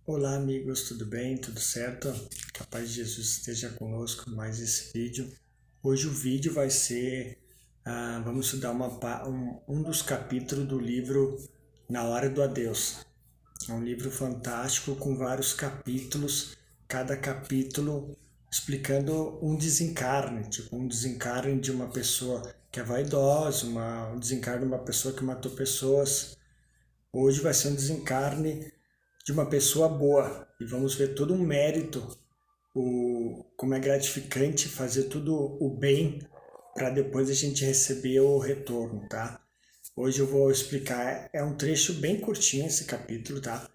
Olá amigos, tudo bem? Tudo certo? Que a paz de Jesus esteja conosco em mais esse vídeo. Hoje o vídeo vai ser, vamos estudar um dos capítulos do livro Na Hora do Adeus. É um livro fantástico com vários capítulos, cada capítulo explicando um desencarne, tipo um desencarne de uma pessoa que é vaidosa, um desencarne de uma pessoa que matou pessoas. Hoje vai ser um desencarne de uma pessoa boa e vamos ver todo o mérito, como é gratificante fazer tudo o bem para depois a gente receber o retorno, tá? Hoje eu vou explicar, é um trecho bem curtinho esse capítulo, tá?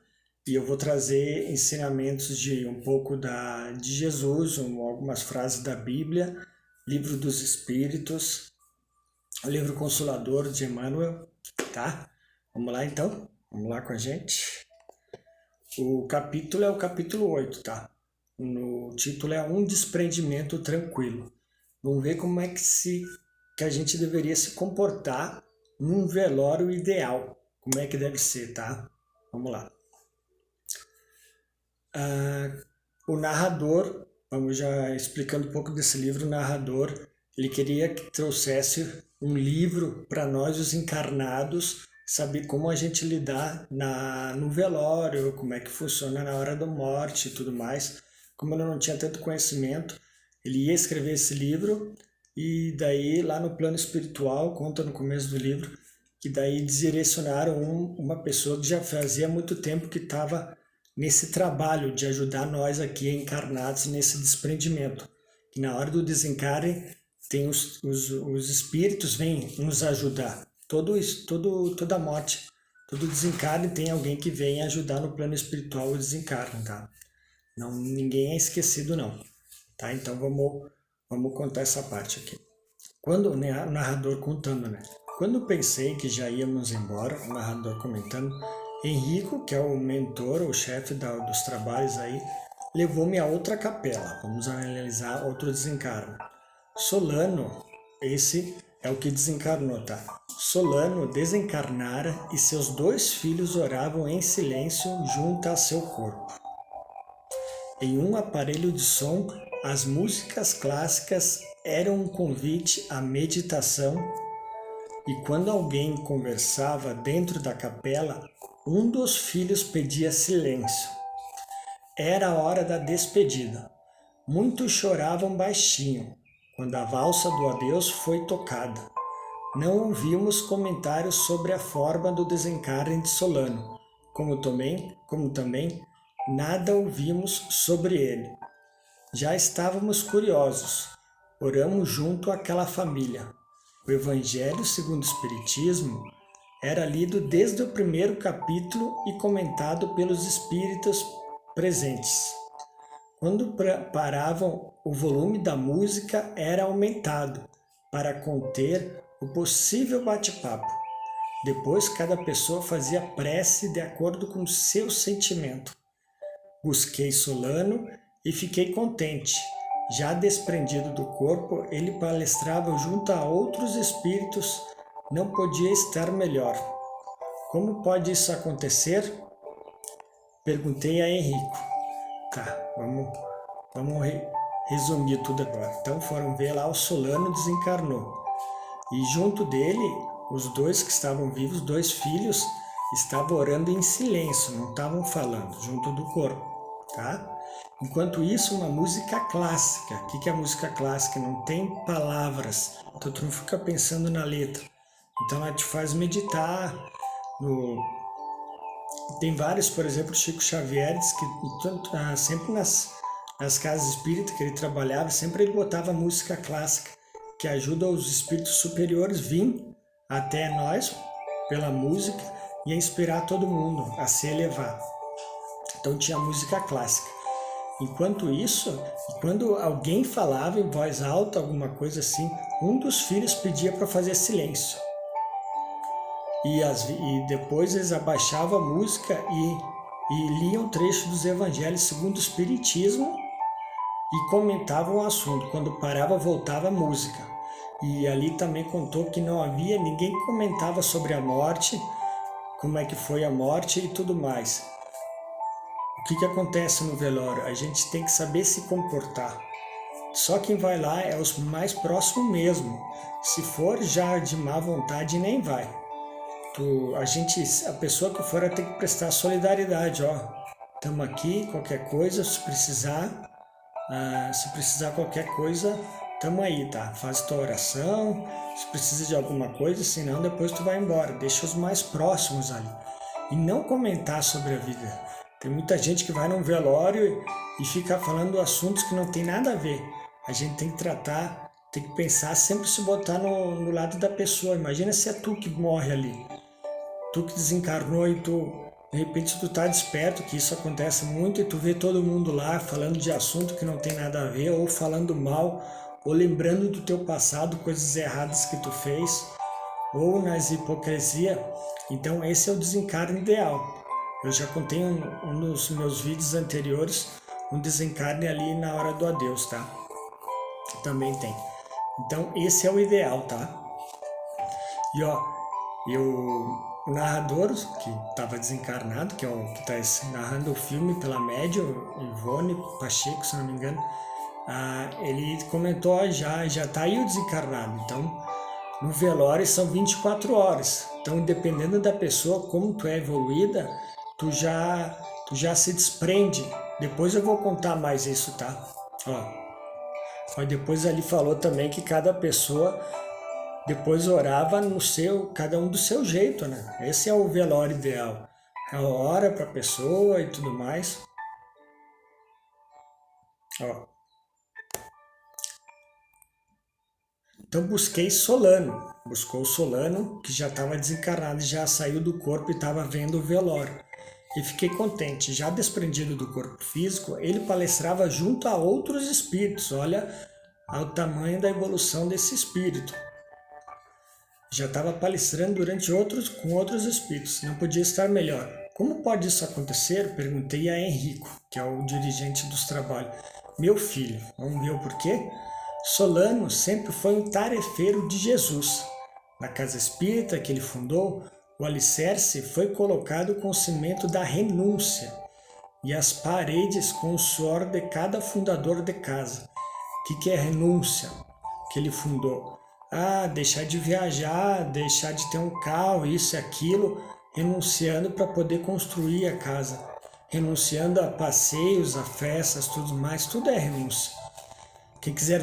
E eu vou trazer ensinamentos de um pouco de Jesus, algumas frases da Bíblia, Livro dos Espíritos, o Livro Consolador de Emmanuel, tá? Vamos lá então? Vamos lá com a gente? O capítulo é o capítulo 8, tá? No título é Um Desprendimento Tranquilo. Vamos ver como é que a gente deveria se comportar num velório ideal. Como é que deve ser, tá? Vamos lá. O narrador, vamos já explicando um pouco desse livro, o narrador, ele queria que trouxesse um livro para nós, os encarnados, saber como a gente lidar no velório, como é que funciona na hora da morte e tudo mais. Como ele não tinha tanto conhecimento, ele ia escrever esse livro e daí lá no plano espiritual, conta no começo do livro, que daí direcionaram uma pessoa que já fazia muito tempo que estava nesse trabalho de ajudar nós aqui encarnados nesse desprendimento. Que na hora do desencarne tem os espíritos vêm nos ajudar. Toda morte, todo desencarne tem alguém que vem ajudar no plano espiritual o desencarne, tá? Não, ninguém é esquecido não, tá? Então vamos contar essa parte aqui. Quando o narrador contando, né? Quando pensei que já íamos embora, o narrador comentando, Henrico, que é o mentor, o chefe dos trabalhos aí, levou-me a outra capela. Vamos analisar outro desencarno. Solano, esse é o que desencarnou, tá? Solano desencarnara e seus dois filhos oravam em silêncio junto a seu corpo. Em um aparelho de som, as músicas clássicas eram um convite à meditação, e quando alguém conversava dentro da capela, um dos filhos pedia silêncio. Era a hora da despedida. Muitos choravam baixinho quando a valsa do adeus foi tocada. Não ouvimos comentários sobre a forma do desencarne de Solano, como também nada ouvimos sobre ele. Já estávamos curiosos. Oramos junto àquela família. O Evangelho segundo o Espiritismo era lido desde o primeiro capítulo e comentado pelos espíritos presentes. Quando paravam, o volume da música era aumentado para conter o possível bate-papo. Depois, cada pessoa fazia prece de acordo com seu sentimento. Busquei Solano e fiquei contente. Já desprendido do corpo, ele palestrava junto a outros espíritos. Não podia estar melhor. Como pode isso acontecer? Perguntei a Henrico. Tá, vamos resumir tudo agora. Então foram ver lá, o Solano desencarnou. E junto dele, os dois que estavam vivos, dois filhos, estavam orando em silêncio, não estavam falando, junto do corpo, tá? Enquanto isso, uma música clássica. O que é música clássica? Não tem palavras, então tu não fica pensando na letra. Então ela te faz meditar. Tem vários, por exemplo, Chico Xavier, que sempre nas casas espíritas que ele trabalhava, sempre ele botava música clássica, que ajuda os espíritos superiores a vir até nós pela música e a inspirar todo mundo a se elevar. Então tinha música clássica. Enquanto isso, quando alguém falava em voz alta, alguma coisa assim, um dos filhos pedia para fazer silêncio. E depois eles abaixavam a música e liam o trecho dos evangelhos segundo o Espiritismo e comentavam o assunto. Quando parava, voltava a música. E ali também contou que não havia, ninguém comentava sobre a morte, como é que foi a morte e tudo mais. O que acontece no velório? A gente tem que saber se comportar. Só quem vai lá é os mais próximos mesmo. Se for já de má vontade, nem vai. A pessoa que for tem que prestar solidariedade, ó. Estamos aqui, qualquer coisa, se precisar qualquer coisa, estamos aí, tá? Faz tua oração, se precisa de alguma coisa, senão depois tu vai embora. Deixa os mais próximos ali. E não comentar sobre a vida. Tem muita gente que vai num velório e fica falando assuntos que não tem nada a ver. A gente tem que tratar, tem que pensar, sempre se botar no lado da pessoa. Imagina se é tu que morre ali. Tu que desencarnou e de repente tu tá desperto, que isso acontece muito, e tu vê todo mundo lá falando de assunto que não tem nada a ver, ou falando mal, ou lembrando do teu passado, coisas erradas que tu fez, ou nas hipocrisia. Então esse é o desencarne ideal. Eu já contei um dos meus vídeos anteriores, um desencarne ali na hora do adeus, tá? Também tem. Então esse é o ideal, tá? E ó, o narrador que estava desencarnado, que é o que está narrando o filme pela média, o Ivone Pacheco, se não me engano, ele comentou, ó, já tá aí o desencarnado. Então, no velório são 24 horas. Então, dependendo da pessoa, como tu é evoluída, tu já se desprende. Depois eu vou contar mais isso, tá? Ó, depois ali falou também que cada pessoa depois orava cada um do seu jeito, né? Esse é o velório ideal. Ela ora para a pessoa e tudo mais. Ó. Então busquei Solano. Buscou Solano, que já estava desencarnado, já saiu do corpo e estava vendo o velório. E fiquei contente. Já desprendido do corpo físico, ele palestrava junto a outros espíritos. Olha o tamanho da evolução desse espírito. Já estava palestrando com outros espíritos, não podia estar melhor. Como pode isso acontecer? Perguntei a Henrico, que é o dirigente dos trabalhos. Meu filho, vamos ver o porquê? Solano sempre foi um tarefeiro de Jesus. Na casa espírita que ele fundou, o alicerce foi colocado com o cimento da renúncia e as paredes com o suor de cada fundador de casa. O que é renúncia que ele fundou? Deixar de viajar, deixar de ter um carro, isso e aquilo, renunciando para poder construir a casa, renunciando a passeios, a festas, tudo mais, tudo é renúncia. Quem quiser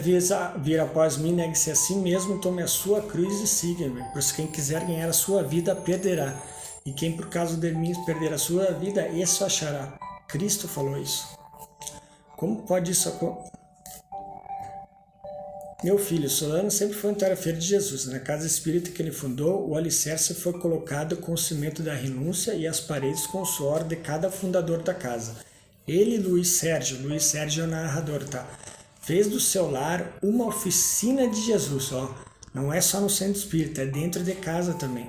vir após mim, negue-se a si mesmo, tome a sua cruz e siga-me, pois quem quiser ganhar a sua vida, perderá, e quem por causa de mim perder a sua vida, esse achará. Cristo falou isso. Como pode isso acontecer? Meu filho, Solano sempre foi um tarefeiro de Jesus. Na casa espírita que ele fundou, o alicerce foi colocado com o cimento da renúncia e as paredes com o suor de cada fundador da casa. Ele, Luiz Sérgio é o narrador, tá? Fez do seu lar uma oficina de Jesus, ó. Não é só no centro espírita, é dentro de casa também.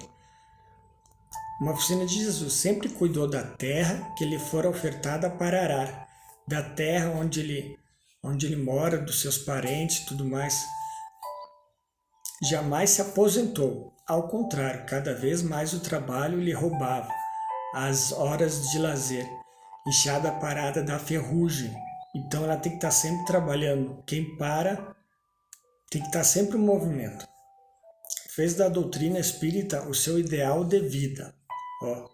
Uma oficina de Jesus. Sempre cuidou da terra que lhe fora ofertada para arar, da terra onde ele mora, dos seus parentes e tudo mais. Jamais se aposentou. Ao contrário, cada vez mais o trabalho lhe roubava as horas de lazer. Enxada parada da ferrugem. Então ela tem que estar sempre trabalhando. Quem para tem que estar sempre em movimento. Fez da doutrina espírita o seu ideal de vida. Ó,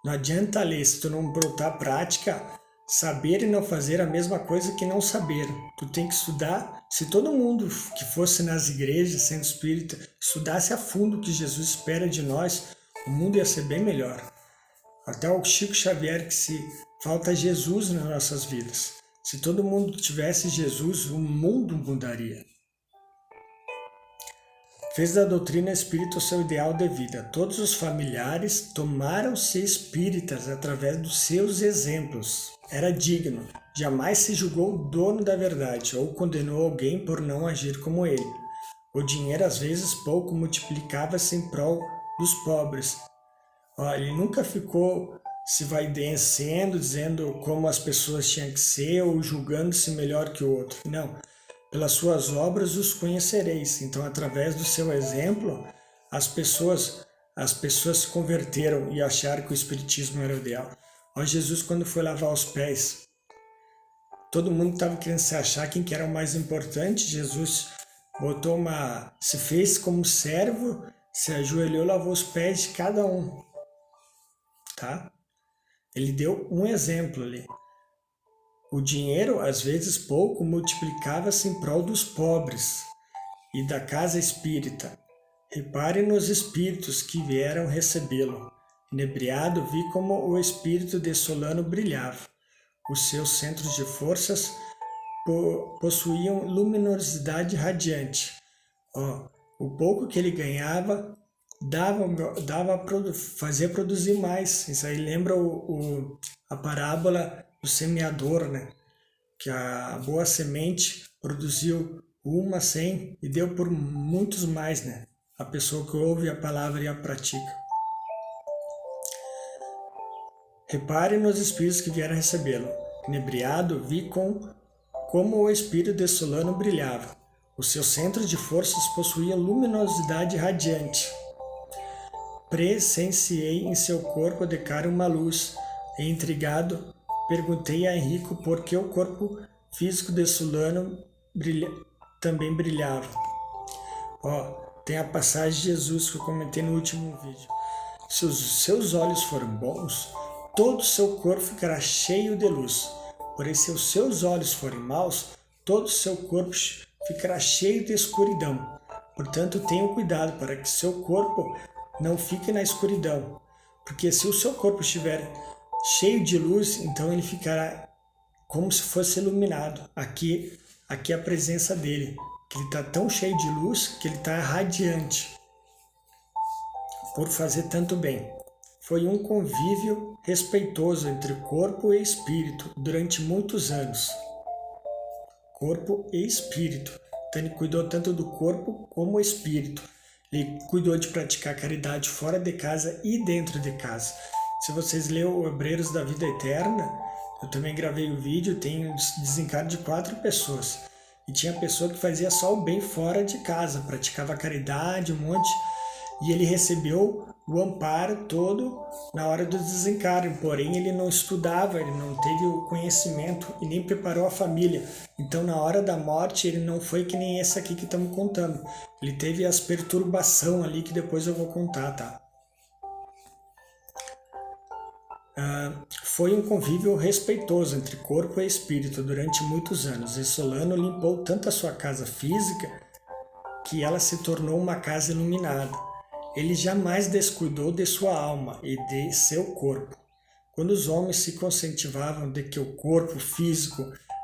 não adianta ler se tu não botar a prática. Saber e não fazer a mesma coisa que não saber. Tu tem que estudar. Se todo mundo que fosse nas igrejas, sendo espírita, estudasse a fundo o que Jesus espera de nós, o mundo ia ser bem melhor. Até o Chico Xavier, que se falta Jesus nas nossas vidas. Se todo mundo tivesse Jesus, o mundo mudaria. Fez da doutrina espírita o seu ideal de vida. Todos os familiares tomaram-se espíritas através dos seus exemplos. Era digno. Jamais se julgou dono da verdade ou condenou alguém por não agir como ele. O dinheiro, às vezes, pouco multiplicava-se em prol dos pobres. Ele nunca ficou se vaidencendo, dizendo como as pessoas tinham que ser ou julgando-se melhor que o outro. Não. Pelas suas obras os conhecereis. Então, através do seu exemplo, as pessoas se converteram e acharam que o espiritismo era o ideal. Ó, Jesus, quando foi lavar os pés, todo mundo estava querendo se achar quem que era o mais importante. Jesus se fez como servo, se ajoelhou, lavou os pés de cada um, tá? Ele deu um exemplo ali. O dinheiro, às vezes pouco, multiplicava-se em prol dos pobres e da casa espírita. Repare nos espíritos que vieram recebê-lo. Inebriado, vi como o espírito de Solano brilhava. Os seus centros de forças possuíam luminosidade radiante. O pouco que ele ganhava fazia produzir mais. Isso aí lembra a parábola do semeador, né? Que a boa semente produziu 100 e deu por muitos mais, né? A pessoa que ouve a palavra e a pratica. Repare nos espíritos que vieram recebê-lo. Inebriado, vi como o espírito de Solano brilhava. Os seus centros de forças possuíam luminosidade radiante. Presenciei em seu corpo de cara uma luz, e intrigado, perguntei a Henrico por que o corpo físico de Solano também brilhava. Tem a passagem de Jesus que eu comentei no último vídeo. Se os seus olhos forem bons, todo o seu corpo ficará cheio de luz. Porém, se os seus olhos forem maus, todo o seu corpo ficará cheio de escuridão. Portanto, tenha cuidado para que seu corpo não fique na escuridão. Porque se o seu corpo estiver cheio de luz, então ele ficará como se fosse iluminado. Aqui é a presença dele, que ele está tão cheio de luz que ele está radiante por fazer tanto bem. Foi um convívio respeitoso entre corpo e espírito durante muitos anos. Corpo e espírito. Então ele cuidou tanto do corpo como do espírito. Ele cuidou de praticar caridade fora de casa e dentro de casa. Se vocês leram o Obreiros da Vida Eterna, eu também gravei o vídeo, tem um desencargo de 4 pessoas. E tinha pessoa que fazia só o bem fora de casa, praticava caridade, um monte. E ele recebeu o amparo todo na hora do desencarne, porém ele não estudava, ele não teve o conhecimento e nem preparou a família. Então na hora da morte ele não foi que nem esse aqui que estamos contando. Ele teve as perturbações ali que depois eu vou contar, tá? Foi um convívio respeitoso entre corpo e espírito durante muitos anos, e Solano limpou tanto a sua casa física que ela se tornou uma casa iluminada. Ele jamais descuidou de sua alma e de seu corpo. Quando os homens se conscientizavam de que o corpo físico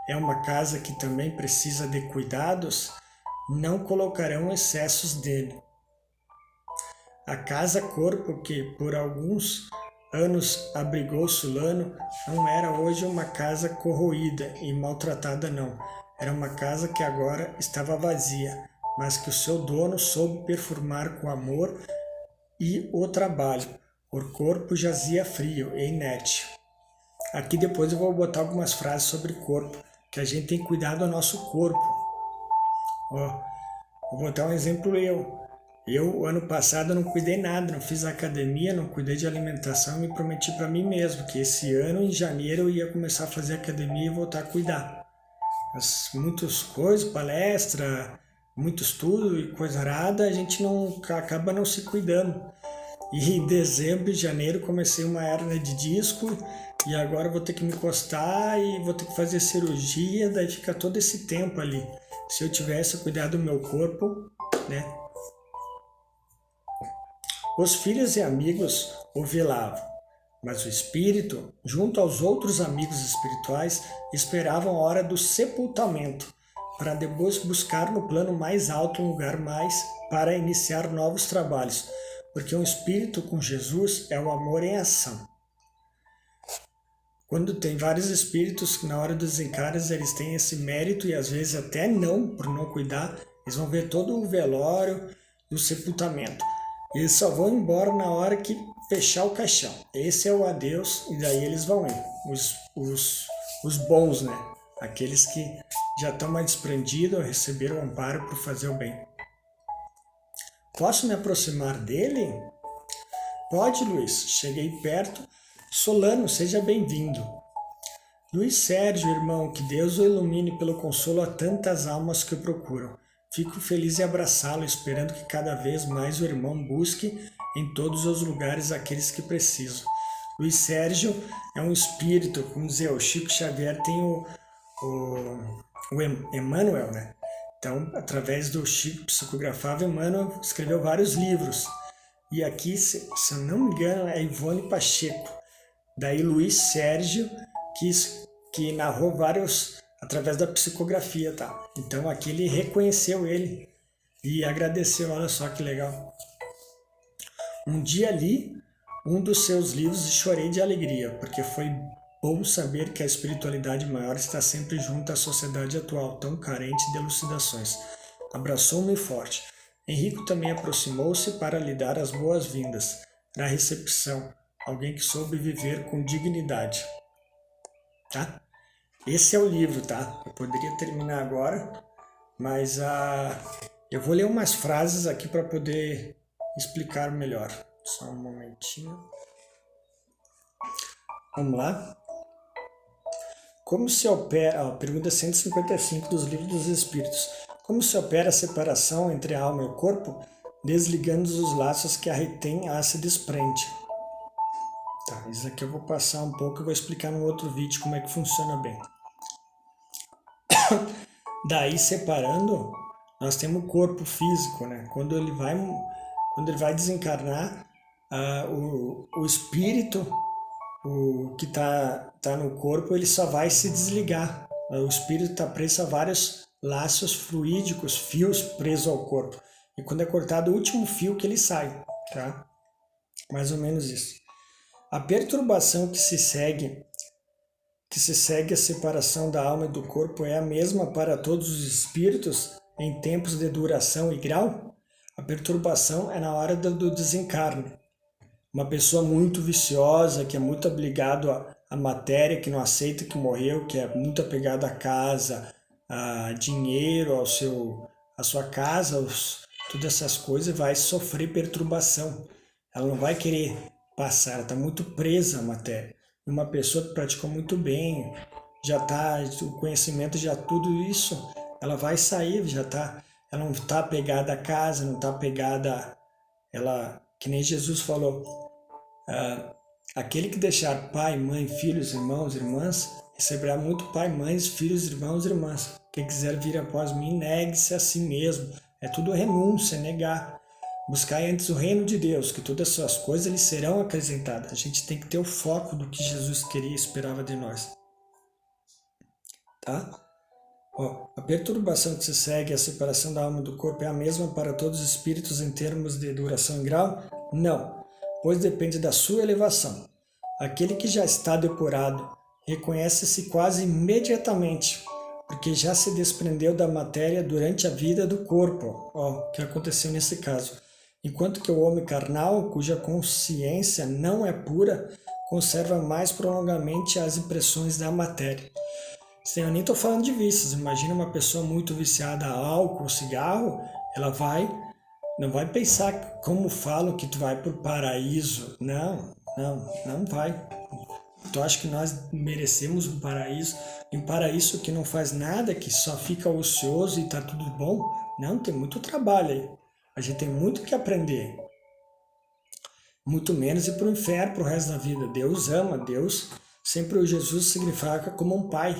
é uma casa que também precisa de cuidados, não colocarão excessos dele. A casa-corpo que, por alguns anos, abrigou Solano, não era hoje uma casa corroída e maltratada, não. Era uma casa que agora estava vazia, mas que o seu dono soube perfumar com amor e o trabalho. O corpo jazia frio e inerte. Aqui depois eu vou botar algumas frases sobre corpo, que a gente tem que cuidar do nosso corpo. Vou botar um exemplo Eu, ano passado, não cuidei nada, não fiz academia, não cuidei de alimentação, me prometi para mim mesmo que esse ano, em janeiro, eu ia começar a fazer academia e voltar a cuidar. Mas muitas coisas, palestra, muito estudo e coisa arada, a gente acaba não se cuidando. E em dezembro e janeiro comecei uma hérnia de disco e agora vou ter que me encostar e vou ter que fazer cirurgia, daí fica todo esse tempo ali. Se eu tivesse cuidado do meu corpo, né? Os filhos e amigos o velavam, mas o espírito, junto aos outros amigos espirituais, esperavam a hora do sepultamento, para depois buscar no plano mais alto um lugar mais para iniciar novos trabalhos, porque um espírito com Jesus é o amor em ação. Quando tem vários espíritos que na hora dos desencarnes eles têm esse mérito e às vezes até não, por não cuidar, eles vão ver todo o velório e o sepultamento. Eles só vão embora na hora que fechar o caixão. Esse é o adeus e daí eles vão ir. Os bons, né? Aqueles que já estão mais desprendidos, receberam o amparo por fazer o bem. Posso me aproximar dele? Pode, Luiz. Cheguei perto Solano, seja bem-vindo. Luiz Sérgio, irmão, que Deus o ilumine pelo consolo a tantas almas que o procuram. Fico feliz em abraçá-lo, esperando que cada vez mais o irmão busque em todos os lugares aqueles que precisam. Luiz Sérgio é um espírito, como dizer, o Chico Xavier tem o Emmanuel, né? Então, através do Chico psicografava, Emmanuel escreveu vários livros. E aqui, se eu não me engano, é Ivone Pacheco. Daí Luiz Sérgio, que narrou vários através da psicografia, tá? Então aqui ele reconheceu ele e agradeceu, olha só que legal. Um dia li um dos seus livros e chorei de alegria, porque foi bom saber que a espiritualidade maior está sempre junto à sociedade atual, tão carente de elucidações. Abraçou-me forte. Henrico também aproximou-se para lhe dar as boas-vindas. Na recepção, alguém que soube viver com dignidade. Tá? Esse é o livro, tá? Eu poderia terminar agora, mas eu vou ler umas frases aqui para poder explicar melhor. Só um momentinho. Vamos lá. Como se opera, pergunta 155 dos Livros dos Espíritos. Como se opera a separação entre a alma e o corpo, desligando os laços que a retém, a se desprende? Tá, isso aqui eu vou passar um pouco e vou explicar no outro vídeo como é que funciona bem. Daí, separando, nós temos o corpo físico, né? Quando ele vai desencarnar, o espírito, o que tá no corpo, ele só vai se desligar. O espírito está preso a vários laços fluídicos, fios presos ao corpo. E quando é cortado o último fio que ele sai, tá? Mais ou menos isso. A perturbação que se segue a separação da alma e do corpo é a mesma para todos os espíritos em tempos de duração e grau? A perturbação é na hora do desencarne. Uma pessoa muito viciosa, que é muito apegado à matéria, que não aceita que morreu, que é muito apegado à casa, a dinheiro, à sua casa, todas essas coisas, vai sofrer perturbação. Ela não vai querer passar, ela está muito presa à matéria. Uma pessoa que praticou muito bem, já está, o conhecimento, já tudo isso, ela vai sair, ela não está apegada à casa, não está apegada, ela, que nem Jesus falou, aquele que deixar pai, mãe, filhos, irmãos, irmãs, receberá muito pai, mães, filhos, irmãos, irmãs. Quem quiser vir após mim, negue-se a si mesmo. É tudo renúncia, é negar. Buscai antes o reino de Deus, que todas as suas coisas lhe serão acrescentadas. A gente tem que ter o foco do que Jesus queria e esperava de nós. Tá? A perturbação que se segue à separação da alma do corpo é a mesma para todos os espíritos em termos de duração e grau? Não, pois depende da sua elevação. Aquele que já está depurado reconhece-se quase imediatamente, porque já se desprendeu da matéria durante a vida do corpo, o que aconteceu nesse caso. Enquanto que o homem carnal, cuja consciência não é pura, conserva mais prolongamente as impressões da matéria. Eu nem estou falando de vícios. Imagina uma pessoa muito viciada a álcool, cigarro, ela não vai pensar como falam que tu vai para o paraíso. Não vai. Tu acha que nós merecemos um paraíso? Um paraíso que não faz nada, que só fica ocioso e está tudo bom? Não, tem muito trabalho aí. A gente tem muito que aprender. Muito menos ir para o inferno para o resto da vida. Deus ama, Deus. Sempre o Jesus significa como um pai.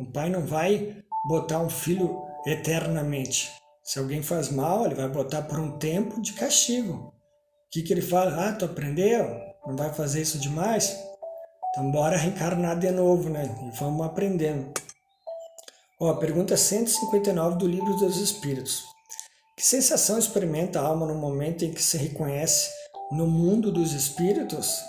Um pai não vai botar um filho eternamente. Se alguém faz mal, ele vai botar por um tempo de castigo. O que ele fala? Tu aprendeu? Não vai fazer isso demais? Então bora reencarnar de novo, né? E vamos aprendendo. Pergunta 159 do Livro dos Espíritos. Que sensação experimenta a alma no momento em que se reconhece no mundo dos espíritos?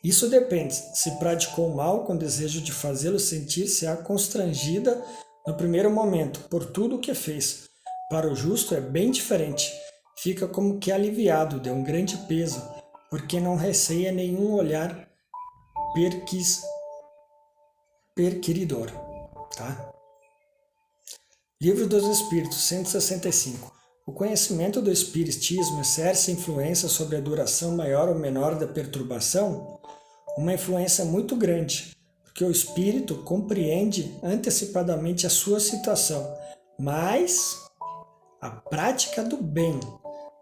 Isso depende. Se praticou mal com desejo de fazê-lo sentir-se constrangida no primeiro momento por tudo o que fez. Para o justo é bem diferente. Fica como que aliviado de um grande peso, porque não receia nenhum olhar perquiridor. Tá? Livro dos Espíritos, 165. O conhecimento do espiritismo exerce influência sobre a duração maior ou menor da perturbação? Uma influência muito grande, porque o espírito compreende antecipadamente a sua situação, mas a prática do bem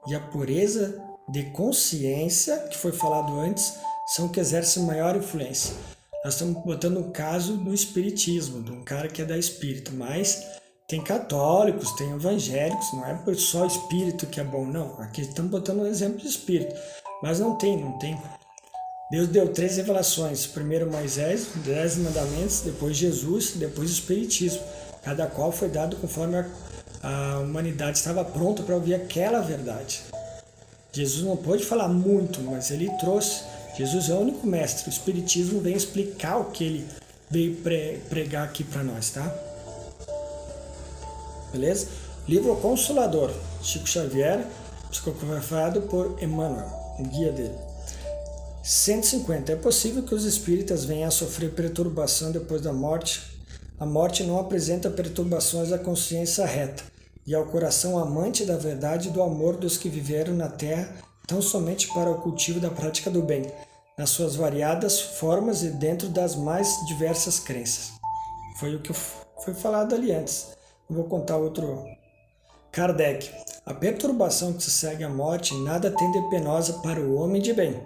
e a pureza de consciência, que foi falado antes, são que exercem maior influência. Nós estamos botando um caso do espiritismo, de um cara que é da espírito, mas tem católicos, tem evangélicos, não é só espírito que é bom, não. Aqui estamos botando um exemplo de espírito, mas não tem. Deus deu 3 revelações, primeiro Moisés, 10 mandamentos, depois Jesus, depois o espiritismo, cada qual foi dado conforme a humanidade estava pronta para ouvir aquela verdade. Jesus não pôde falar muito, mas ele trouxe. Jesus é o único mestre. O espiritismo vem explicar o que ele veio pregar aqui para nós, tá? Beleza? Livro Consolador, Chico Xavier, psicografado por Emmanuel, o guia dele. 150. É possível que os espíritas venham a sofrer perturbação depois da morte? A morte não apresenta perturbações à consciência reta e ao coração amante da verdade e do amor dos que viveram na terra tão somente para o cultivo da prática do bem, nas suas variadas formas e dentro das mais diversas crenças. Foi o que foi falado ali antes. Vou contar outro. Kardec. A perturbação que se segue à morte nada tem de penosa para o homem de bem.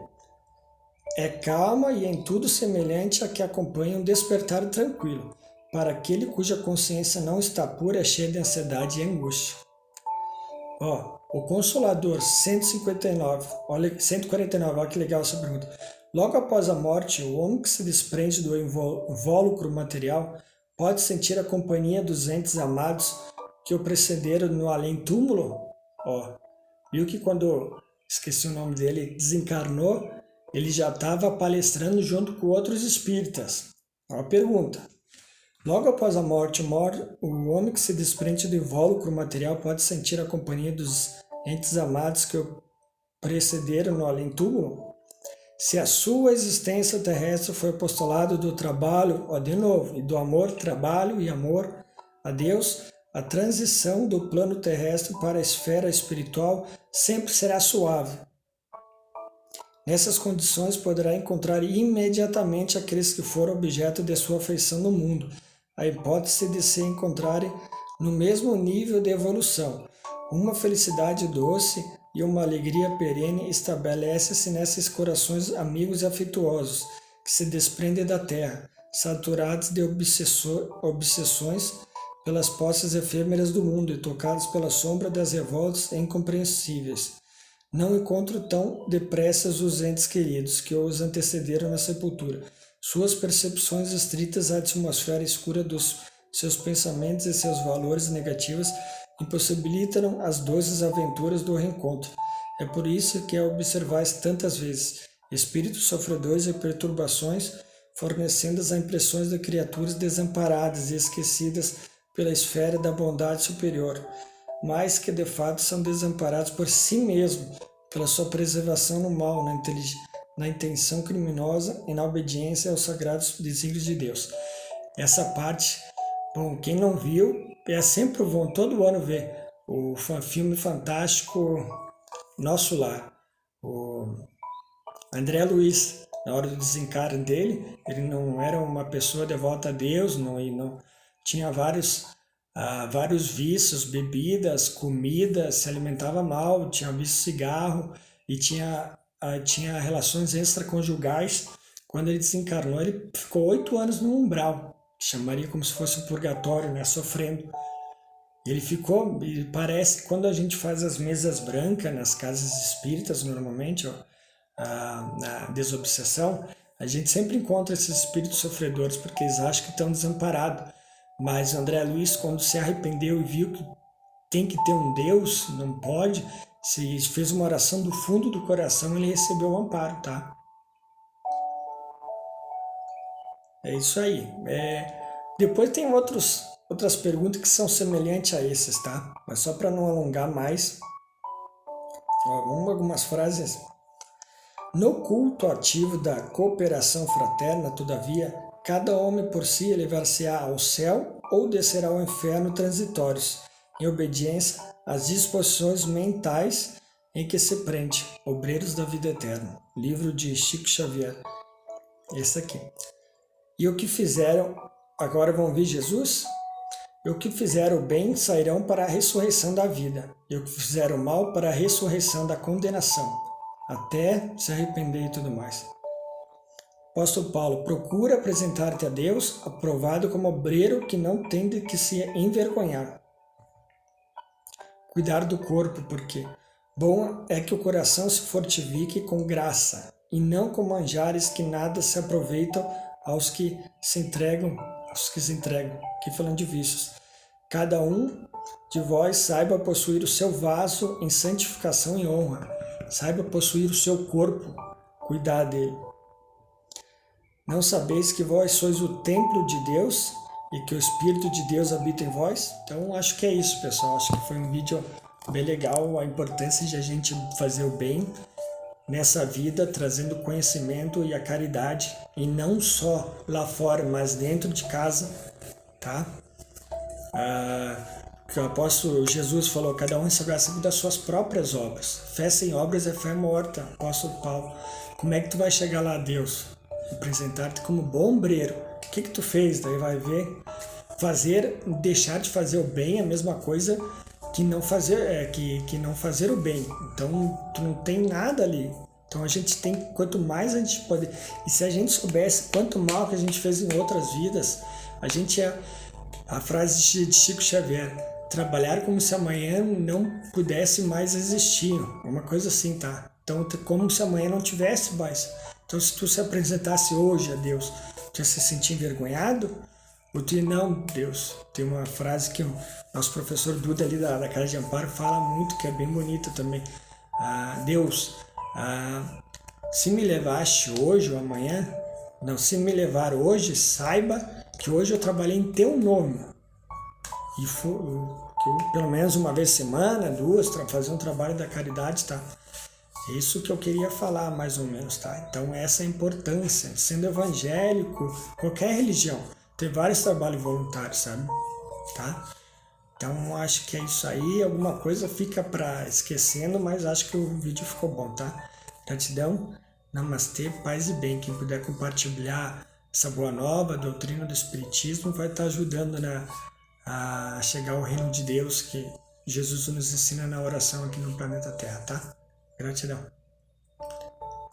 É calma e em tudo semelhante a que acompanha um despertar tranquilo, para aquele cuja consciência não está pura, é cheia de ansiedade e angústia. O Consolador 149, olha, 149, olha que legal essa pergunta. Logo após a morte, o homem que se desprende do invólucro material pode sentir a companhia dos entes amados que o precederam no além-túmulo? Viu que quando, esqueci o nome dele, desencarnou, ele já estava palestrando junto com outros espíritas. Uma pergunta. Logo após a morte, o homem que se desprende do invólucro material pode sentir a companhia dos entes amados que o precederam no além-túmulo? Se a sua existência terrestre foi apostolado do trabalho, e do amor, trabalho e amor a Deus, a transição do plano terrestre para a esfera espiritual sempre será suave. Nessas condições, poderá encontrar imediatamente aqueles que foram objeto de sua afeição no mundo, a hipótese de se encontrarem no mesmo nível de evolução. Uma felicidade doce e uma alegria perene estabelece-se nesses corações amigos e afetuosos, que se desprendem da terra, saturados de obsessões pelas posses efêmeras do mundo e tocados pela sombra das revoltas incompreensíveis. Não encontro tão depressa os entes queridos que os antecederam na sepultura. Suas percepções estritas à atmosfera escura dos seus pensamentos e seus valores negativos impossibilitam as doces aventuras do reencontro. É por isso que observais tantas vezes espíritos sofredores e perturbações, fornecendo as impressões de criaturas desamparadas e esquecidas pela esfera da bondade superior, mas que de fato são desamparados por si mesmos, pela sua preservação no mal, na intenção criminosa e na obediência aos sagrados desígnios de Deus. Essa parte, bom, quem não viu, é sempre bom todo ano ver o filme fantástico Nosso Lar. O André Luiz, na hora do desencarne dele, ele não era uma pessoa devota a Deus, não tinha vários vícios, bebidas, comida, se alimentava mal, tinha vício cigarro e tinha relações extraconjugais. Quando ele desencarnou, ele ficou 8 anos no umbral, chamaria como se fosse um purgatório, né, sofrendo. Ele ficou, e parece, quando a gente faz as mesas brancas nas casas espíritas, normalmente, na desobsessão, a gente sempre encontra esses espíritos sofredores, porque eles acham que estão desamparados. Mas André Luiz, quando se arrependeu e viu que tem que ter um Deus, não pode, se fez uma oração do fundo do coração, ele recebeu o amparo, tá? É isso aí. Depois tem outras perguntas que são semelhantes a esses, tá? Mas só para não alongar mais, algumas frases. No culto ativo da cooperação fraterna, todavia, cada homem por si elevar-se-á ao céu ou descerá ao inferno transitórios, em obediência às disposições mentais em que se prende. Obreiros da Vida Eterna. Livro de Chico Xavier. Esse aqui. E o que fizeram, agora vão ouvir Jesus? E o que fizeram bem sairão para a ressurreição da vida, e o que fizeram mal para a ressurreição da condenação, até se arrepender e tudo mais. Apóstolo Paulo, procura apresentar-te a Deus aprovado como obreiro que não tem de que se envergonhar. Cuidar do corpo, porque bom é que o coração se fortifique com graça, e não com manjares que nada se aproveitam aos que se entregam. Aqui falando de vícios. Cada um de vós saiba possuir o seu vaso em santificação e honra. Saiba possuir o seu corpo, cuidar dele. Não sabeis que vós sois o templo de Deus e que o Espírito de Deus habita em vós? Então acho que é isso, pessoal. Acho que foi um vídeo bem legal, a importância de a gente fazer o bem nessa vida, trazendo conhecimento e a caridade, e não só lá fora, mas dentro de casa, tá? Que o apóstolo Jesus falou, cada um receberá segundo as suas próprias obras. Fé sem obras é fé morta, apóstolo Paulo. Como é que tu vai chegar lá a Deus? Apresentar-te como bom obreiro. O que tu fez? Daí vai ver. Deixar de fazer o bem é a mesma coisa que não fazer, que não fazer o bem. Então, tu não tem nada ali. Então, a gente tem, quanto mais a gente pode... E se a gente soubesse quanto mal que a gente fez em outras vidas, a gente é... A frase de Chico Xavier, trabalhar como se amanhã não pudesse mais existir. Uma coisa assim, tá? Então, como se amanhã não tivesse mais. Então, se tu se apresentasse hoje a Deus, tu ia se sentir envergonhado? Ou tu não, Deus? Tem uma frase que o nosso professor Duda ali da Casa de Amparo fala muito, que é bem bonita também. Deus, se me levaste hoje ou amanhã, não, se me levar hoje, saiba que hoje eu trabalhei em teu nome. E pelo menos uma vez por semana, duas, fazer um trabalho da caridade, tá? É isso que eu queria falar, mais ou menos, tá? Então, essa é a importância. Sendo evangélico, qualquer religião, tem vários trabalhos voluntários, sabe? Tá? Então, acho que é isso aí. Alguma coisa fica para esquecendo, mas acho que o vídeo ficou bom, tá? Gratidão, namastê, paz e bem. Quem puder compartilhar essa boa nova, a doutrina do Espiritismo, vai estar ajudando, né, a chegar ao reino de Deus que Jesus nos ensina na oração aqui no planeta Terra, tá? Gratidão.